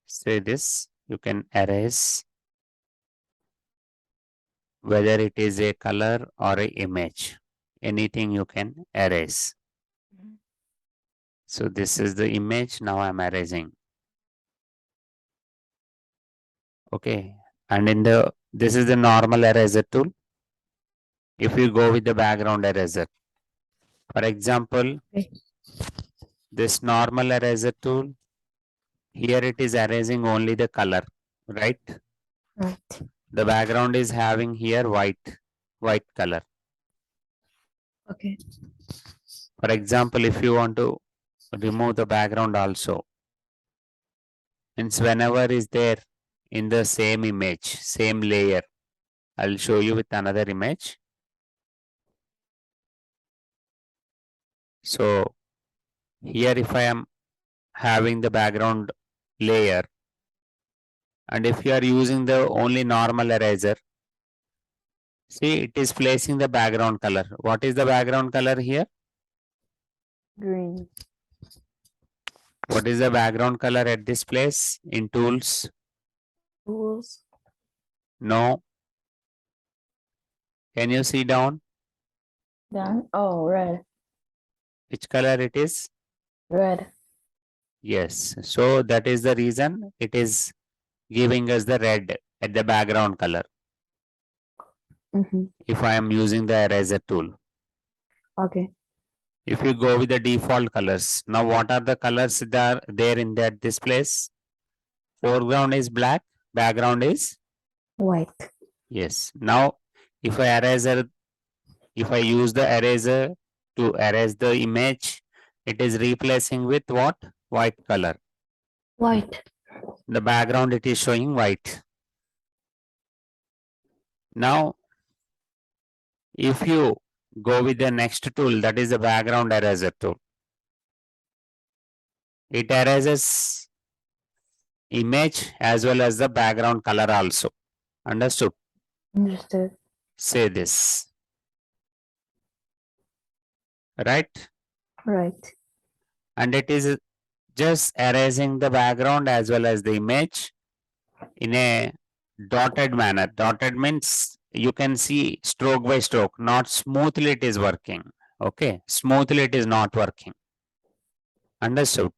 Say this, you can erase whether it is a color or a image. Anything you can erase. So this is the image. Now I'm erasing. Okay. And this is the normal eraser tool. If you go with the background eraser, for example, this normal eraser tool, here it is erasing only the color, right? Right. The background is having here white color. Okay. For example, if you want to remove the background also, means whenever is there in the same image, same layer, I'll show you with another image. So here if I am having the background layer, and if you are using the only normal eraser, see it is placing the background color. What is the background color here? Green. What is the background color at this place in tools? Tools. No. Can you see down? Down. Oh, red. Which color it is? Red. Yes. So that is the reason it is giving us the red at the background color. If I am using the eraser tool. Okay. If you go with the default colors, now what are the colors that are there in this place? Foreground is black, background is White. yes. Now if I use the eraser to erase the image, it is replacing with what? White color. White. The background it is showing white. Now if you go with the next tool, that is the background eraser tool. It erases image as well as the background color also. Understood? Understood. Say this. Right? Right. And it is just erasing the background as well as the image in a dotted manner. Dotted means you can see stroke by stroke, not smoothly it is working. Okay, smoothly it is not working. Understood?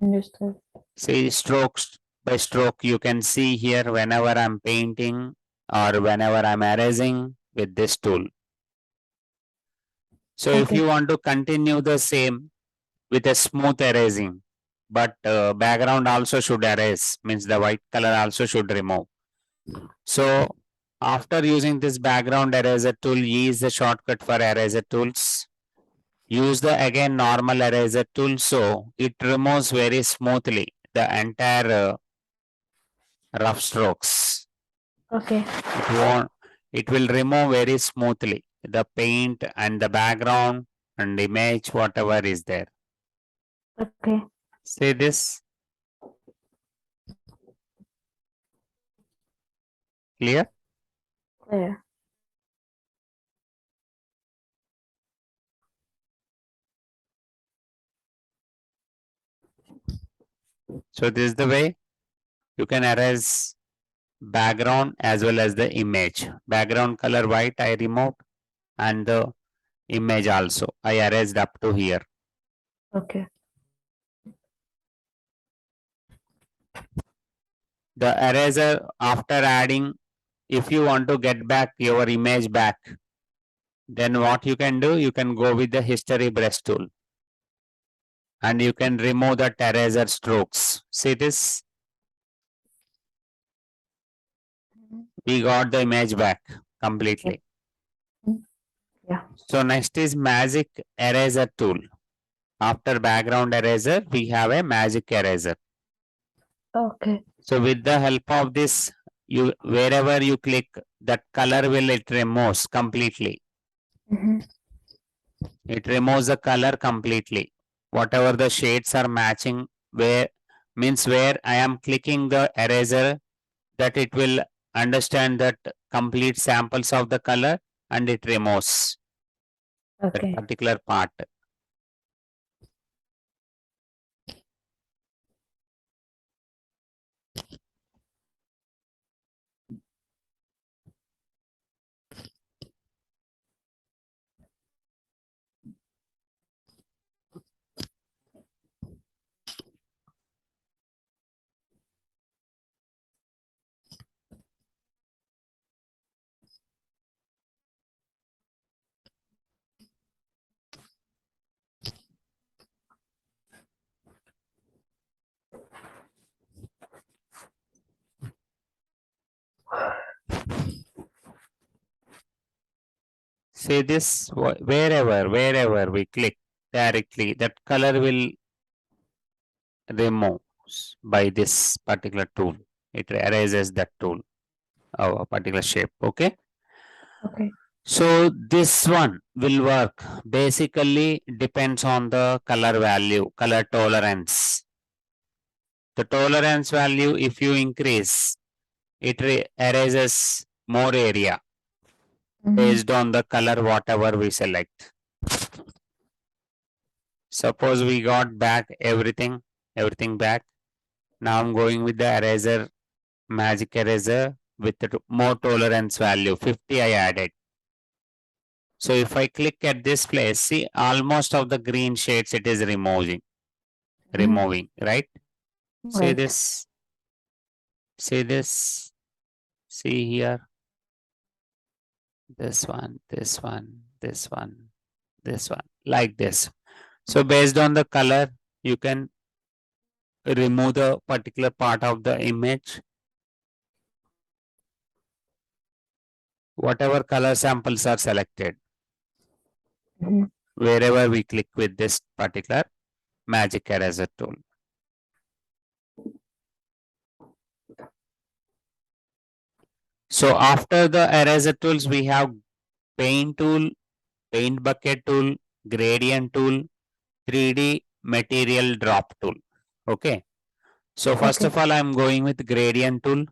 Understood. See, strokes by stroke, you can see here whenever I'm painting or whenever I'm erasing with this tool. So if you want to continue the same with a smooth erasing, but background also should erase, means the white color also should remove. So after using this background eraser tool, E is the shortcut for eraser tools. Use the again normal eraser tool, so it removes very smoothly the entire rough strokes. Okay. It will remove very smoothly the paint and the background and image, whatever is there. Okay. Say this. Clear? Clear. So this is the way you can erase background as well as the image. Background color white I removed and the image also I erased up to here. Okay. The eraser after adding, if you want to get back your image back, then what you can do, you can go with the history brush tool and you can remove the eraser strokes. See this? We got the image back completely. Yeah. So next is magic eraser tool. After background eraser, we have a magic eraser. Okay. So with the help of this, you wherever you click, that color will it removes completely. It removes the color completely. Whatever the shades are matching, where I am clicking the eraser, that it will understand that complete samples of the color and it removes that particular part. See this, wherever we click directly, that color will remove by this particular tool. It erases that tool, a particular shape. Okay. Okay. So this one will work. Basically depends on the color value, color tolerance. The tolerance value, if you increase, it erases more area based on the color whatever we select. Suppose we got back everything back. Now I'm going with the eraser, magic eraser with the more tolerance value, 50 I added. So if I click at this place, see almost of the green shades it is removing, right? See Right. this, see this, see here, this one, this one, this one, this one, like this. So based on the color, you can remove the particular part of the image. Whatever color samples are selected, wherever we click with this particular magic eraser tool. So after the eraser tools, we have paint tool, paint bucket tool, gradient tool, 3D material drop tool. Okay. So first of all, I'm going with gradient tool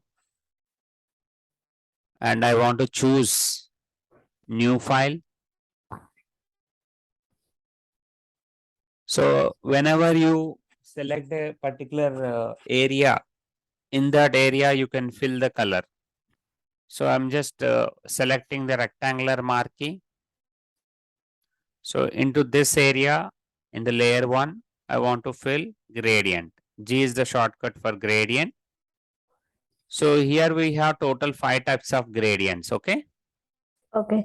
and I want to choose new file. So whenever you select a particular area, in that area you can fill the color. So I'm just selecting the rectangular marquee. So into this area, in the layer 1, I want to fill gradient. G is the shortcut for gradient. So here we have total 5 types of gradients. Okay. Okay.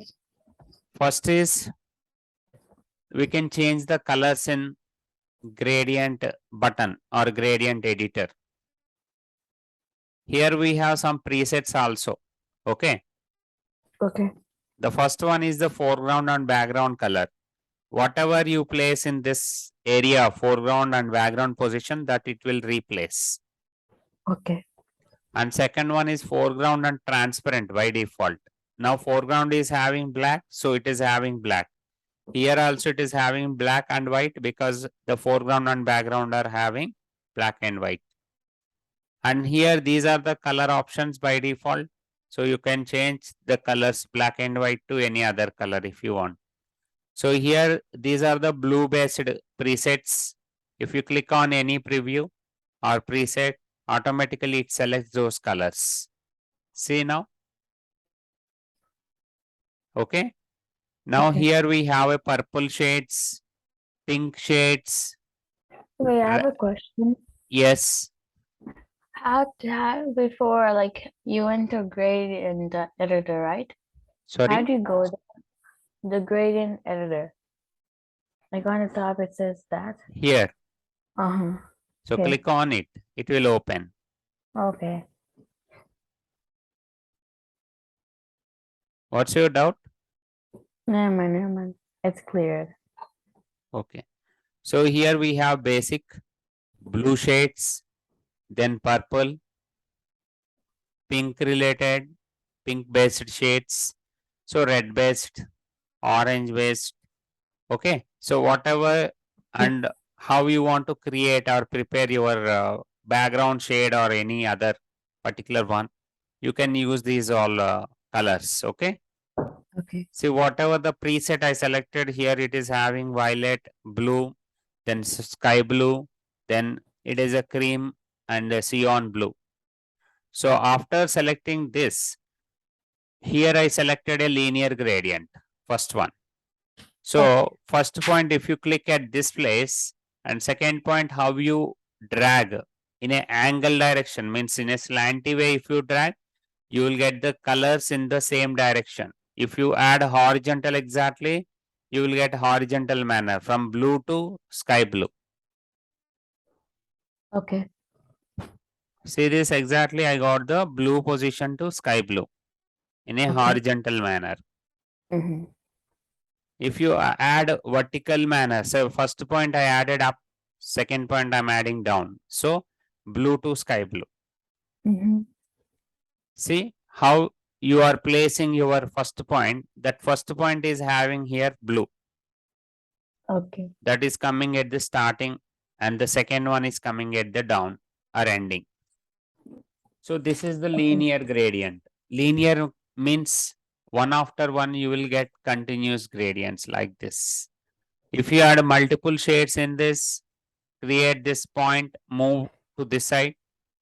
First is we can change the colors in gradient button or gradient editor. Here we have some presets also. Okay. Okay. The first one is the foreground and background color. Whatever you place in this area, foreground and background position, that it will replace. Okay. And second one is foreground and transparent by default. Now foreground is having black, so it is having black. Here also it is having black and white because the foreground and background are having black and white. And here these are the color options by default. So you can change the colors black and white to any other color if you want. So here these are the blue based presets. If you click on any preview or preset, automatically it selects those colors. See now. Okay. Now here we have a purple shades, pink shades. Wait, I have a question. Yes. How before like you enter gradient editor, right? How Sorry. do you go the gradient editor? Like on the top it says that. Here. So Okay. Click on it. It will open. Okay. What's your doubt? Never mind. It's cleared. Okay. So here we have basic blue shades, then purple, pink related, pink based shades. So red based, orange based. Okay. So whatever and how you want to create or prepare your background shade or any other particular one, you can use these all colors. Okay. Okay. See whatever the preset I selected here, it is having violet, blue, then sky blue, then it is a cream and a cyan blue. So after selecting this, here I selected a linear gradient, first one. So first point, if you click at this place, and second point, how you drag in an angle direction, means in a slanty way, if you drag, you will get the colors in the same direction. If you add horizontal exactly, you will get horizontal manner from blue to sky blue. Okay. See this exactly, I got the blue position to sky blue in a horizontal manner. If you add vertical manner, so first point I added up, second point I'm adding down. So blue to sky blue. See how you are placing your first point. That first point is having here blue. Okay. That is coming at the starting, and the second one is coming at the down or ending. So this is the linear gradient. Linear means one after one you will get continuous gradients like this. If you add multiple shades in this, create this point, move to this side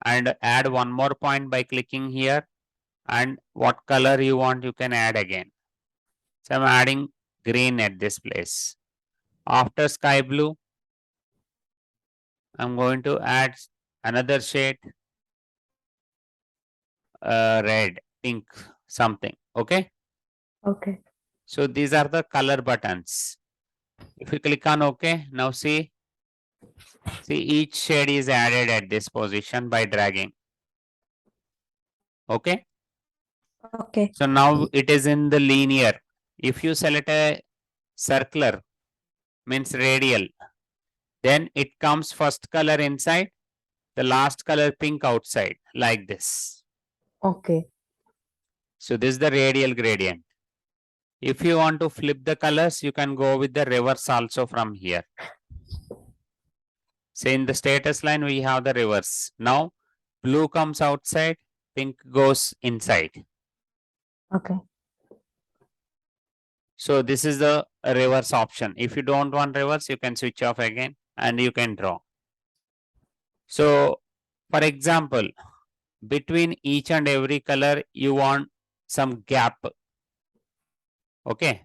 and add one more point by clicking here, and what color you want you can add again. So I'm adding green at this place. After sky blue, I'm going to add another shade, red, pink, something. Okay. Okay. So these are the color buttons. If you click on OK, now see each shade is added at this position by dragging. Okay. Okay. So now it is in the linear. If you select a circular, means radial, then it comes first color inside, the last color pink outside, like this. Okay. So this is the radial gradient. If you want to flip the colors, you can go with the reverse also from here. Say in the status line, we have the reverse. Now blue comes outside, pink goes inside. Okay. So this is the reverse option. If you don't want reverse, you can switch off again and you can draw. So for example, between each and every color, you want some gap. Okay.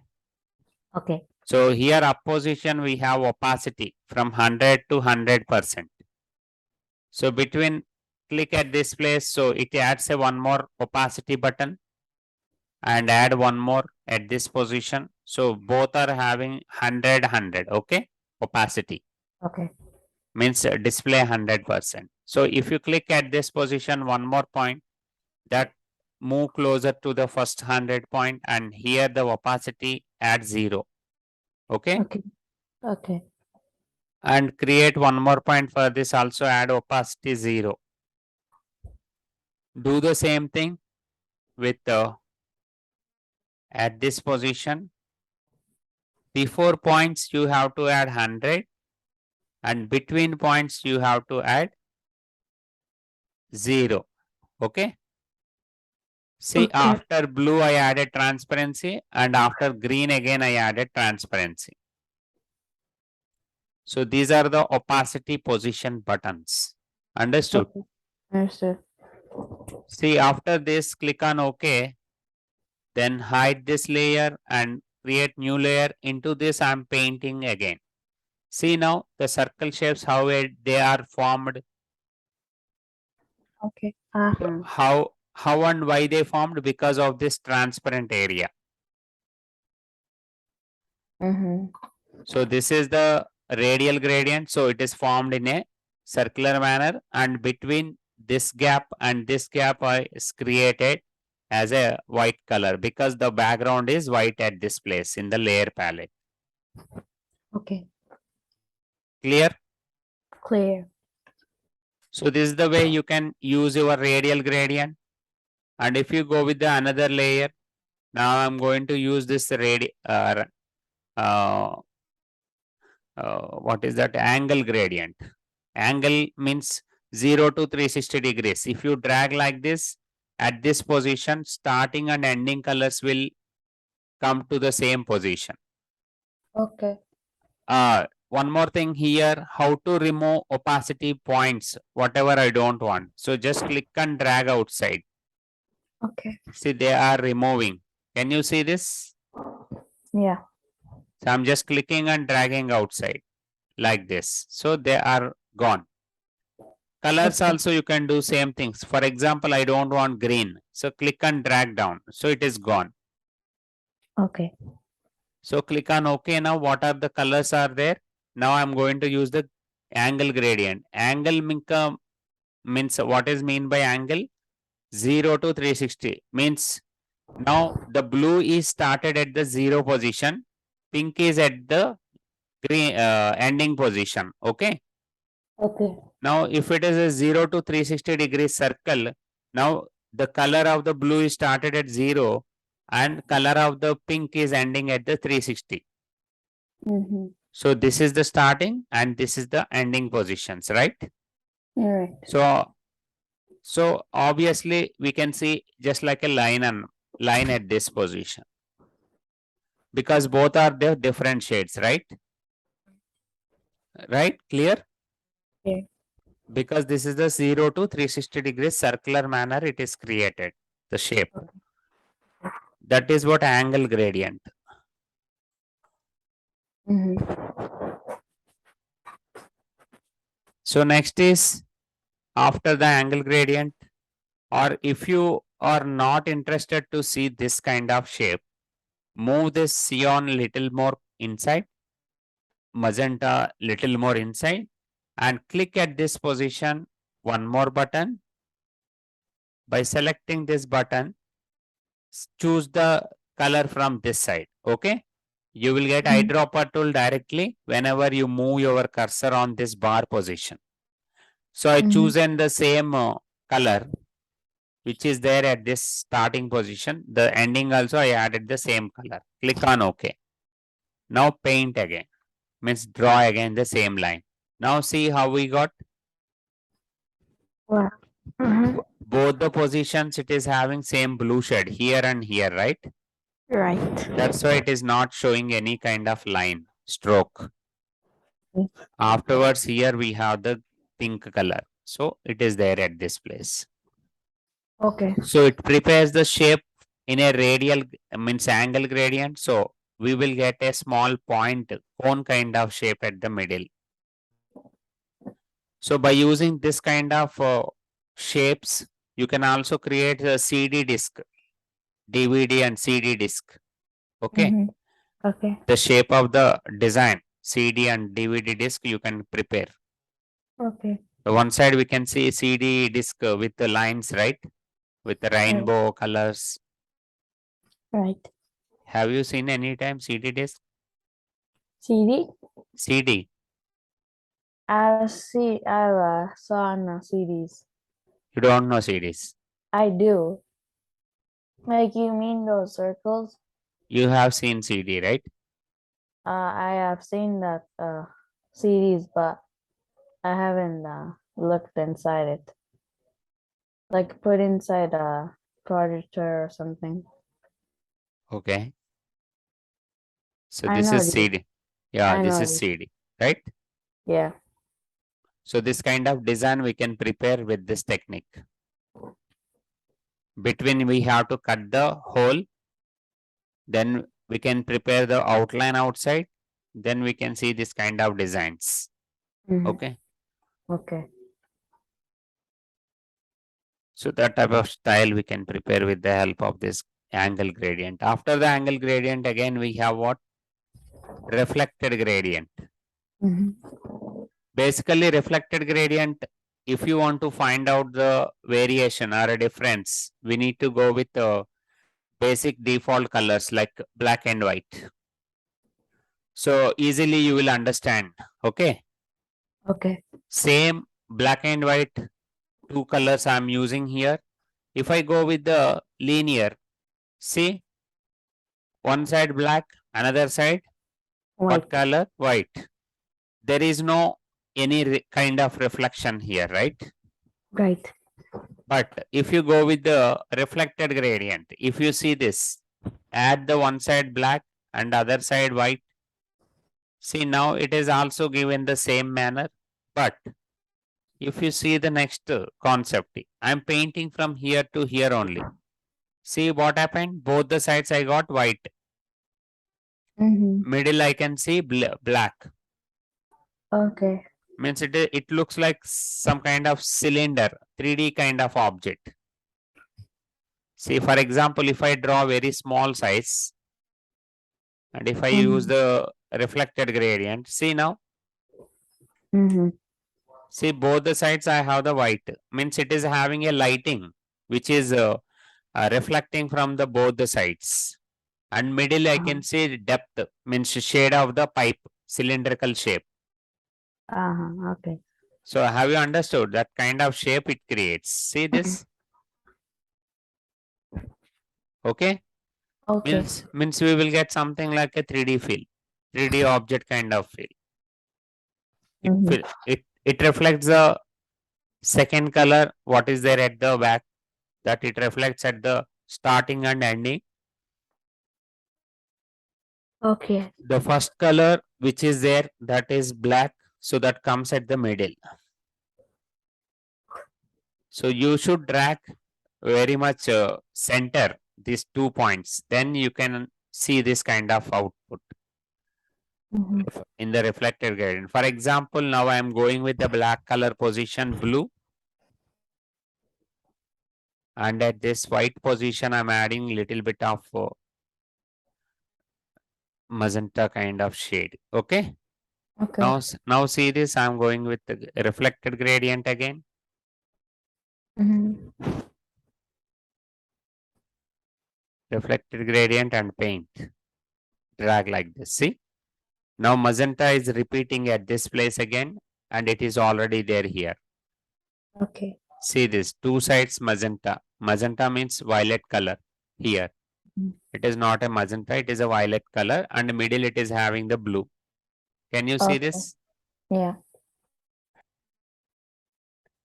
Okay. So here opposition, we have opacity from 100 to 100%. So between, click at this place. So it adds a one more opacity button and add one more at this position. So both are having 100. Okay. Opacity. Okay. Means display 100%. So if you click at this position, one more point, that move closer to the first 100 point, and here the opacity at 0. Okay. Okay. Okay. And create one more point for this, also add opacity 0. Do the same thing with at this position. Before points you have to add 100, and between points you have to add 0. Okay. See, Okay. after blue I added transparency, and after green again I added transparency. So these are the opacity position buttons. Understood? Okay. Understood. See, after this, click on OK. Then hide this layer and create new layer. Into this, I'm painting again. See now the circle shapes, how they are formed. Okay. How and why they formed? Because of this transparent area. So this is the radial gradient. So it is formed in a circular manner, and between this gap and this gap is created as a white color because the background is white at this place in the layer palette. Okay. Clear? Clear. So this is the way you can use your radial gradient. And if you go with the another layer, now I'm going to use this what is that? Angle gradient. Angle means 0 to 360 degrees. If you drag like this, at this position, starting and ending colors will come to the same position. Okay. One more thing here, how to remove opacity points, whatever I don't want. So just click and drag outside. Okay. See, they are removing. Can you see this? Yeah. So I'm just clicking and dragging outside like this. So they are gone. Colors Okay. also you can do same things. For example, I don't want green. So click and drag down. So it is gone. Okay. So click on OK. Now what are the colors are there? Now I'm going to use the angle gradient. Angle means what is mean by angle? 0 to 360 means now the blue is started at the 0 position pink is at the green ending position. Okay. Okay. Now, if it is a 0 to 360 degrees circle, now the color of the blue is started at 0 and color of the pink is ending at the 360. Mm-hmm. So this is the starting and this is the ending positions, right? Right. So obviously we can see just like a line at this position, because both are the different shades, right? Right? Clear? Okay. Because this is the 0 to 360 degrees circular manner it is created, the shape. That is what angle gradient. Mm-hmm. So next is after the angle gradient, or if you are not interested to see this kind of shape, move this cyan little more inside, magenta little more inside, and click at this position one more button. By selecting this button, choose the color from this side. Okay. You will get eyedropper tool directly whenever you move your cursor on this bar position. So I chosen the same color which is there at this starting position. The ending also I added the same color. Click on OK. Now paint again. Means draw again the same line. Now see how we got Wow. Mm-hmm. both the positions, it is having same blue shade here and here, right? Right. That's why it is not showing any kind of line stroke. Okay. Afterwards here we have the pink color. So it is there at this place. Okay. So it prepares the shape in a radial, means angle gradient. So we will get a small point cone kind of shape at the middle. So by using this kind of shapes, you can also create a CD disc, DVD and CD disc. Okay. Mm-hmm. Okay. The shape of the design, CD and DVD disc you can prepare. Okay. So one side we can see CD disc with the lines, right? With the rainbow colors. Right. Have you seen any time CD disc? CD. CD. I saw on CDs. You don't know CDs. I do. Like you mean those circles? You have seen CD, right? I have seen that CDs, but I haven't looked inside it. Like put inside a projector or something. Okay. So I this know is these. CD. Yeah, I this know is these. CD, right? Yeah. So this kind of design we can prepare with this technique. Between we have to cut the hole, then we can prepare the outline outside, then we can see this kind of designs. Mm-hmm. Okay. Okay. So that type of style we can prepare with the help of this angle gradient. After the angle gradient, again we have what? Reflected gradient. Mm-hmm. Basically, reflected gradient, if you want to find out the variation or a difference, we need to go with basic default colors like black and white. So easily you will understand. Okay. Okay. Same black and white, two colors I'm using here. If I go with the linear, see, one side black, another side what White. color? White. There is no any kind of reflection here, right? Right. But if you go with the reflected gradient, if you see this, add the one side black and other side white. See, now it is also given the same manner. But if you see the next concept, I'm painting from here to here only. See what happened? Both the sides I got white. Mm-hmm. Middle I can see black. Okay. Means it looks like some kind of cylinder, 3D kind of object. See, for example, if I draw very small size and if I use the reflected gradient, see now, Mm-hmm. see both the sides I have the white. Means it is having a lighting which is reflecting from the both the sides. And middle I can see depth, means shade of the pipe, cylindrical shape. Okay. So have you understood that kind of shape it creates? See this? Okay. Okay. Means we will get something like a 3D feel, 3D object kind of feel. Mhm. It reflects the second color, what is there at the back, that it reflects at the starting and ending. Okay. The first color which is there, that is black, so that comes at the middle. So you should drag very much center these 2 points, then you can see this kind of output Mhm. in the reflected gradient. For example, now I am going with the black color position blue, and at this white position I'm adding little bit of magenta kind of shade. Okay. Okay. Now see this, I'm going with the reflected gradient again. Mhm. Reflected gradient and paint. Drag like this. See? Now magenta is repeating at this place again, and it is already there here. Okay. See this, two sides magenta. Magenta means violet color here. Mhm. It is not a magenta, it is a violet color, and middle it is having the blue. Can you see Okay. this? Yeah.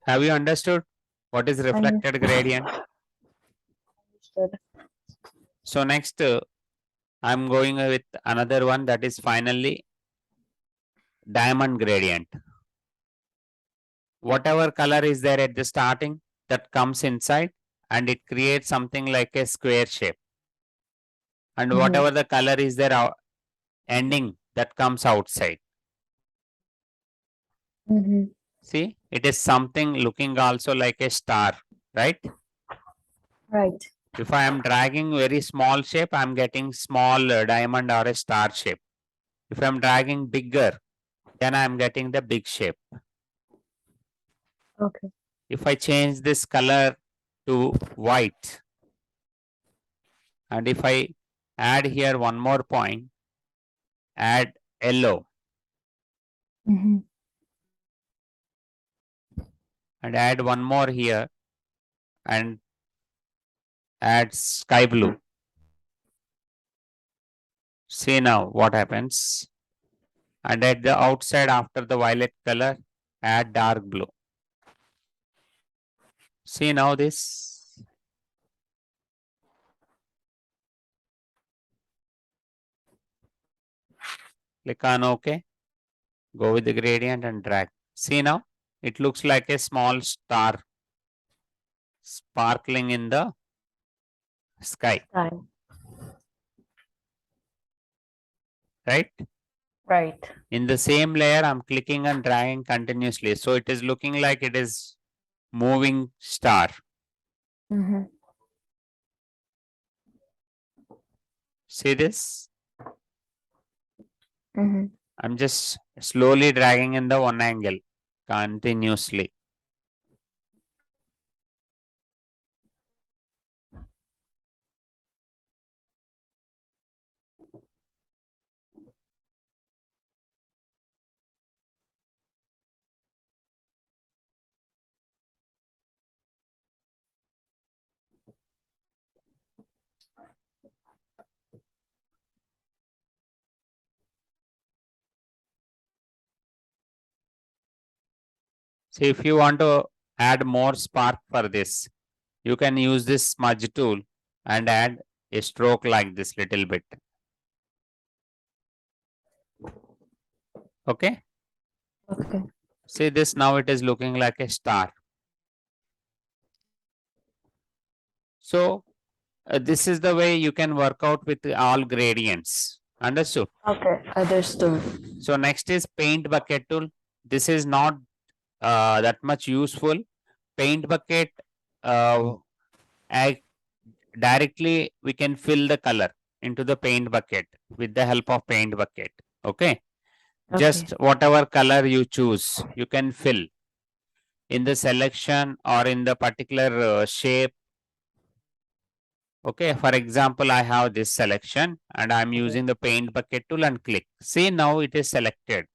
Have you understood what is reflected gradient? Understood. So next, I'm going with another one, that is finally diamond gradient. Whatever color is there at the starting, that comes inside, and it creates something like a square shape. And Mhm. whatever the color is there ending, that comes outside. Mhm. See, it is something looking also like a star, right? Right. If I am dragging very small shape, I am getting small diamond or a star shape. If I am dragging bigger, then I am getting the big shape. Okay. If I change this color to white, and if I add here one more point, add yellow, Mhm. and add one more here, and add sky blue. See now what happens. And at the outside, after the violet color, add dark blue. See now this. Click on OK. Go with the gradient and drag. See now, it looks like a small star sparkling in the sky, Time. right? Right. In the same layer, I'm clicking and dragging continuously. So it is looking like it is moving star. Mhm. See this? Mhm. I'm just slowly dragging in the one angle continuously. See, if you want to add more spark for this, you can use this smudge tool and add a stroke like this little bit. Okay. Okay. See this, now it is looking like a star. So this is the way you can work out with all gradients. Understood? Okay. Understood. So next is paint bucket tool. This is not that much useful. Paint bucket, uh, directly we can fill the color into the paint bucket with the help of paint bucket. Okay. Just whatever color you choose, you can fill in the selection or in the particular shape. Okay, for example, I have this selection and I'm using the paint bucket tool and click. See, now it is selected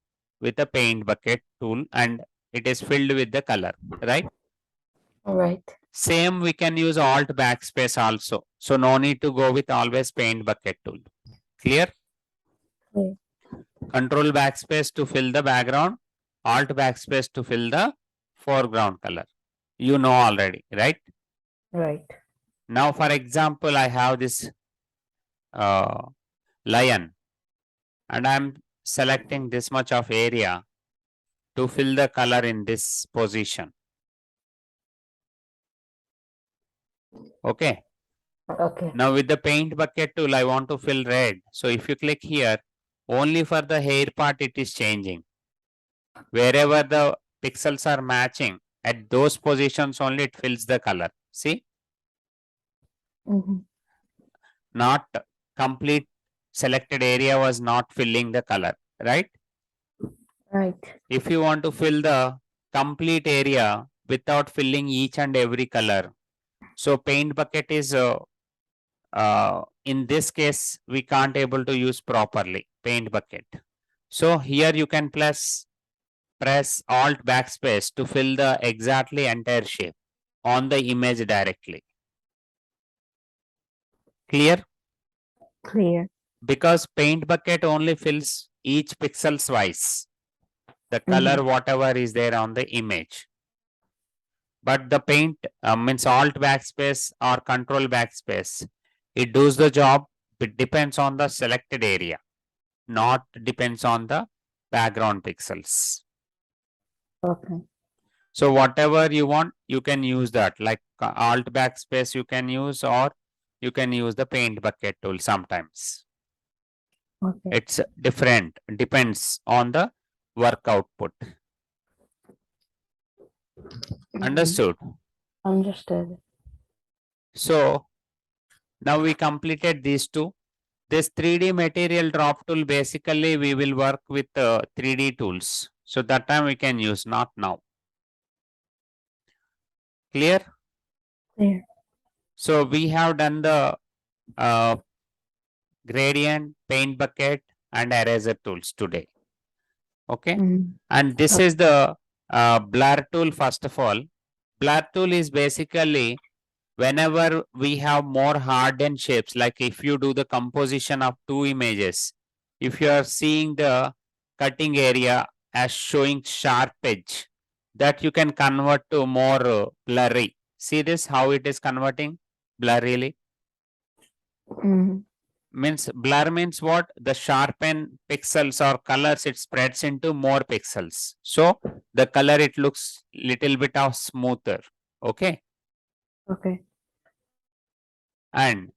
with the paint bucket tool and it is filled with the color, right? Right. Same we can use Alt backspace also. So no need to go with always paint bucket tool. Clear? Clear. Control backspace to fill the background, Alt backspace to fill the foreground color. You know already, right? Right. Now, for example, I have this lion and I'm selecting this much of area to fill the color in this position. Okay. Okay. Now with the paint bucket tool, I want to fill red. So if you click here, only for the hair part it is changing. Wherever the pixels are matching, at those positions only it fills the color. See? Mm-hmm. Not complete selected area was not filling the color, right? Right. If you want to fill the complete area without filling each and every color, so paint bucket is in this case we can't able to use properly paint bucket. So here you can press Alt backspace to fill the exactly entire shape on the image directly. Clear? Clear. Because paint bucket only fills each pixels wise, the color whatever is there on the image. But the paint means Alt backspace or Control backspace, it does the job. It depends on the selected area, not depends on the background pixels. Okay. So whatever you want, you can use that. Like Alt backspace you can use, or you can use the paint bucket tool sometimes. Okay. It's different, depends on the work output. Understood? Understood. So now we completed these two. This 3D material drop tool, basically we will work with 3D tools. So that time we can use, not now. Clear? Clear. So we have done the gradient, paint bucket and eraser tools today. Okay. And this is the blur tool. First of all, blur tool is basically whenever we have more hardened shapes, like if you do the composition of two images, if you are seeing the cutting area as showing sharp edge, that you can convert to more blurry. See this, how it is converting blurrily? Means blur means what? The sharpen pixels or colors, it spreads into more pixels. So the color, it looks little bit of smoother. Okay. Okay. And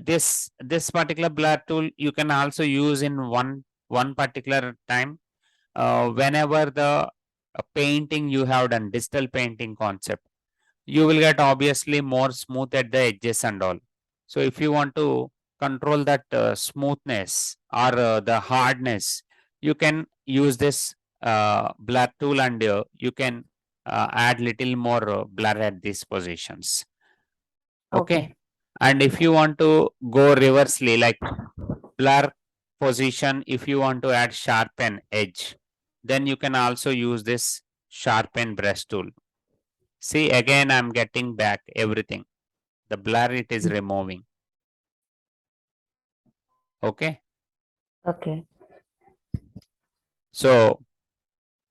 this particular blur tool you can also use in one particular time whenever the painting you have done, digital painting concept, you will get obviously more smooth at the edges and all. So if you want to control that smoothness or the hardness, you can use this blur tool and you can add little more blur at these positions. Okay. And if you want to go reversely, like blur position, if you want to add sharpen edge, then you can also use this sharpen brush tool. See, again, I'm getting back everything. The blur, it is removing. Okay. Okay. So,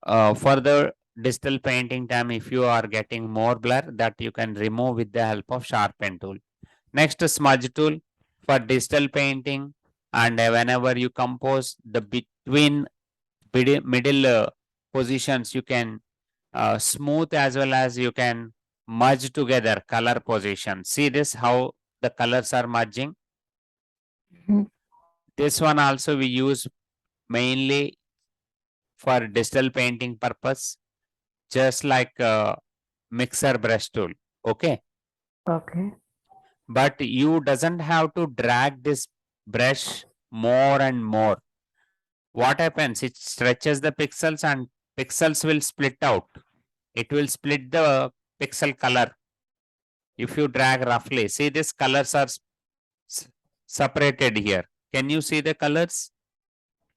for the digital painting time, if you are getting more blur, that you can remove with the help of sharpen tool. Next, smudge tool for digital painting, and whenever you compose the between middle positions, you can smooth as well as you can merge together color position. See this, how the colors are merging. This one also we use mainly for digital painting purpose, just like mixer brush tool. Okay. Okay. But you doesn't have to drag this brush more and more. What happens? It stretches the pixels and pixels will split out. It will split the pixel color. if you drag roughly, see these colors are separated here. Can you see the colors?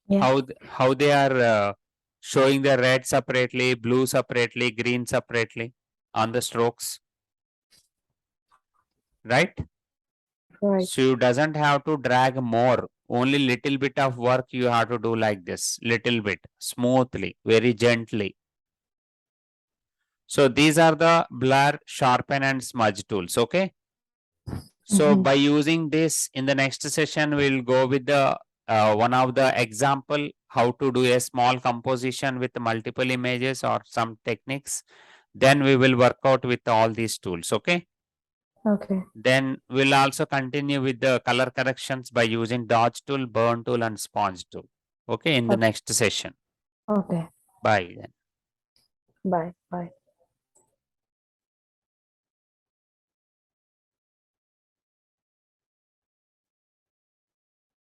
Yeah. How they are showing the red separately, blue separately, green separately on the strokes, right? Right. So you doesn't have to drag more. Only little bit of work you have to do like this, little bit, smoothly, very gently. So these are the blur, sharpen and smudge tools, okay? So by using this in the next session, we'll go with the one of the example how to do a small composition with multiple images or some techniques. Then we will work out with all these tools, okay? Okay. Then we'll also continue with the color corrections by using dodge tool, burn tool and sponge tool. Okay, in the Okay. next session. Okay. Bye then. Bye. Bye.